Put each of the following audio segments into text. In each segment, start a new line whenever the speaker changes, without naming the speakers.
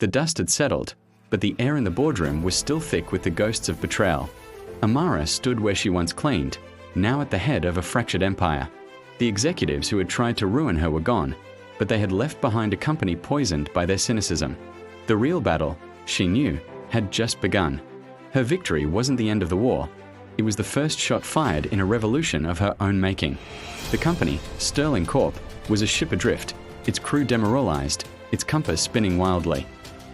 The dust had settled, but the air in the boardroom was still thick with the ghosts of betrayal. Amara stood where she once cleaned, now at the head of a fractured empire. The executives who had tried to ruin her were gone, but they had left behind a company poisoned by their cynicism. The real battle, she knew, had just begun. Her victory wasn't the end of the war. It was the first shot fired in a revolution of her own making. The company, Sterling Corp., was a ship adrift, its crew demoralized, its compass spinning wildly.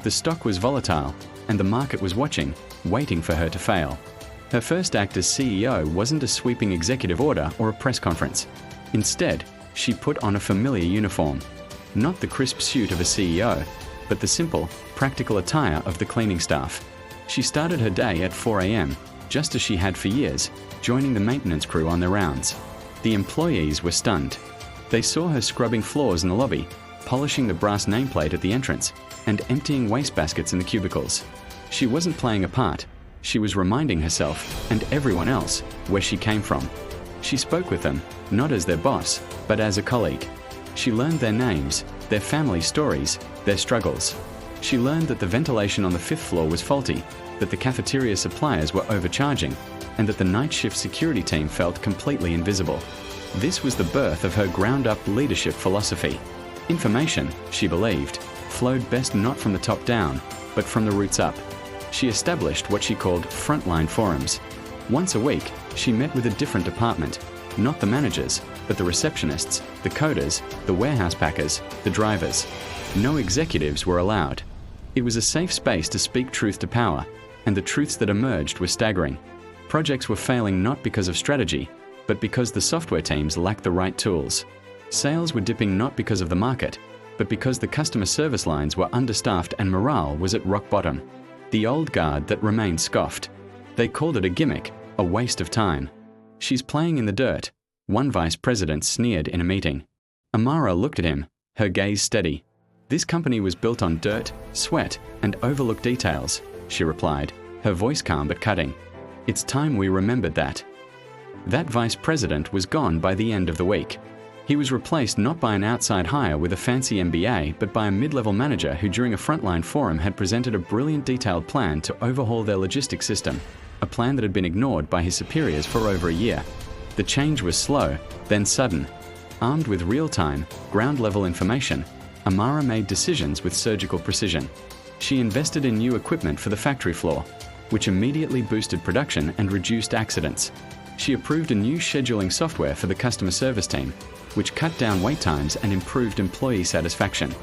The stock was volatile, and the market was watching, waiting for her to fail. Her first act as CEO wasn't a sweeping executive order or a press conference. Instead, she put on a familiar uniform. Not the crisp suit of a CEO, but the simple, practical attire of the cleaning staff. She started her day at 4 a.m., just as she had for years, joining the maintenance crew on their rounds. The employees were stunned. They saw her scrubbing floors in the lobby, polishing the brass nameplate at the entrance, and emptying wastebaskets in the cubicles. She wasn't playing a part. She was reminding herself, and everyone else, where she came from. She spoke with them, not as their boss, but as a colleague. She learned their names, their family stories, their struggles. She learned that the ventilation on the 5th floor was faulty, that the cafeteria suppliers were overcharging, and that the night shift security team felt completely invisible. This was the birth of her ground-up leadership philosophy. Information, she believed, flowed best not from the top down, but from the roots up. She established what she called frontline forums. Once a week, she met with a different department, not the managers, but the receptionists, the coders, the warehouse packers, the drivers. No executives were allowed. It was a safe space to speak truth to power, and the truths that emerged were staggering. Projects were failing not because of strategy, but because the software teams lacked the right tools. Sales were dipping not because of the market, but because the customer service lines were understaffed and morale was at rock bottom. The old guard that remained scoffed. They called it a gimmick, a waste of time. "She's playing in the dirt," one vice president sneered in a meeting. Amara looked at him, her gaze steady. "This company was built on dirt, sweat, and overlooked details," she replied, her voice calm but cutting. "It's time we remembered that." That vice president was gone by the end of the week. He was replaced not by an outside hire with a fancy MBA, but by a mid-level manager who during a frontline forum had presented a brilliant detailed plan to overhaul their logistics system, a plan that had been ignored by his superiors for over a year. The change was slow, then sudden. Armed with real-time, ground-level information, Amara made decisions with surgical precision. She invested in new equipment for the factory floor, which immediately boosted production and reduced accidents. She approved a new scheduling software for the customer service team, which cut down wait times and improved employee satisfaction.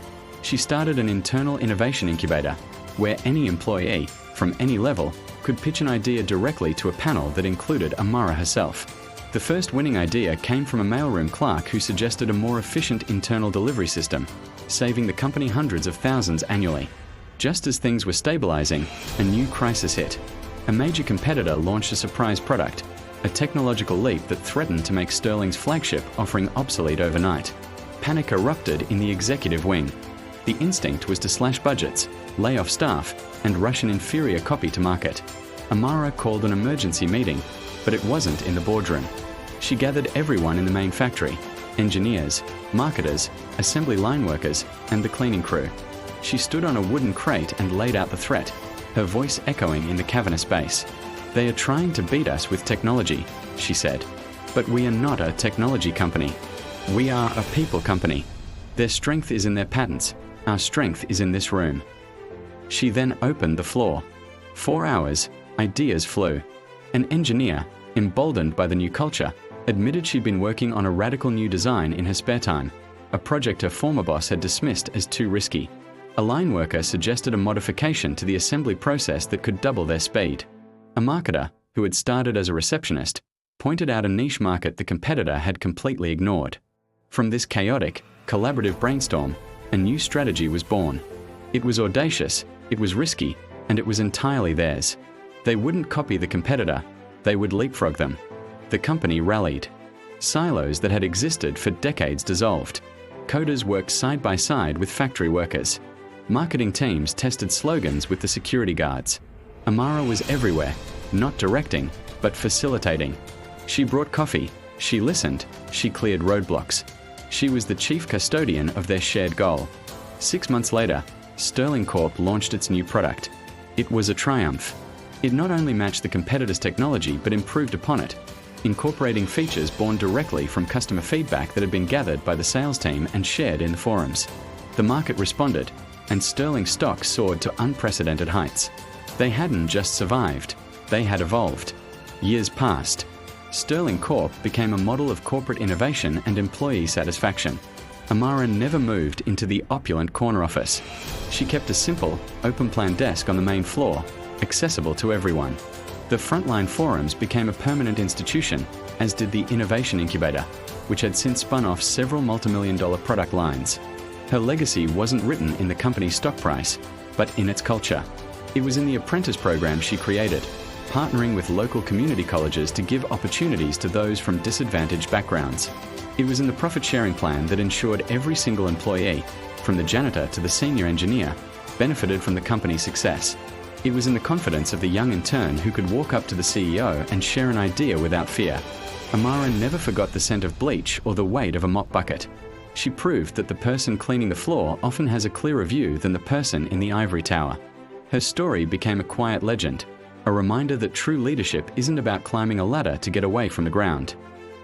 She started an internal innovation incubator, where any employee, from any level, could pitch an idea directly to a panel that included Amara herself. The first winning idea came from a mailroom clerk who suggested a more efficient internal delivery system, saving the company hundreds of thousands annually. Just as things were stabilizing, a new crisis hit. A major competitor launched a surprise product, a technological leap that threatened to make Sterling's flagship offering obsolete overnight. Panic erupted in the executive wing. The instinct was to slash budgets, lay off staff, and rush an inferior copy to market. Amara called an emergency meeting, but it wasn't in the boardroom. She gathered everyone in the main factory, engineers, marketers, assembly line workers, and the cleaning crew. She stood on a wooden crate and laid out the threat, her voice echoing in the cavernous space. "They are trying to beat us with technology," she said. "But we are not a technology company. We are a people company. Their strength is in their patents. Our strength is in this room." She then opened the floor. 4 hours, ideas flew. An engineer, emboldened by the new culture, admitted she'd been working on a radical new design in her spare time, a project her former boss had dismissed as too risky. A line worker suggested a modification to the assembly process that could double their speed. A marketer, who had started as a receptionist, pointed out a niche market the competitor had completely ignored. From this chaotic, collaborative brainstorm, a new strategy was born. It was audacious, it was risky, and it was entirely theirs. They wouldn't copy the competitor, they would leapfrog them. The company rallied. Silos that had existed for decades dissolved. Coders worked side by side with factory workers. Marketing teams tested slogans with the security guards. Amara was everywhere, not directing, but facilitating. She brought coffee, she listened, she cleared roadblocks. She was the chief custodian of their shared goal. 6 months later, Sterling Corp launched its new product. It was a triumph. It not only matched the competitor's technology but improved upon it, incorporating features born directly from customer feedback that had been gathered by the sales team and shared in the forums. The market responded, and Sterling stock soared to unprecedented heights. They hadn't just survived, they had evolved. Years passed. Sterling Corp became a model of corporate innovation and employee satisfaction. Amara never moved into the opulent corner office. She kept a simple, open-plan desk on the main floor, accessible to everyone. The frontline forums became a permanent institution, as did the innovation incubator, which had since spun off several multi-million-dollar product lines. Her legacy wasn't written in the company's stock price, but in its culture. It was in the apprentice program she created, partnering with local community colleges to give opportunities to those from disadvantaged backgrounds. It was in the profit-sharing plan that ensured every single employee, from the janitor to the senior engineer, benefited from the company's success. It was in the confidence of the young intern who could walk up to the CEO and share an idea without fear. Amara never forgot the scent of bleach or the weight of a mop bucket. She proved that the person cleaning the floor often has a clearer view than the person in the ivory tower. Her story became a quiet legend, a reminder that true leadership isn't about climbing a ladder to get away from the ground.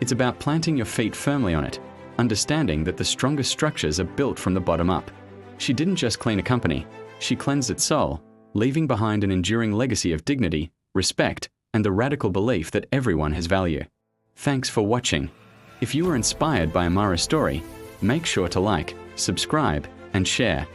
It's about planting your feet firmly on it, understanding that the strongest structures are built from the bottom up. She didn't just clean a company, she cleansed its soul, leaving behind an enduring legacy of dignity, respect, and the radical belief that everyone has value. Thanks for watching. If you were inspired by Amara's story, make sure to like, subscribe, and share.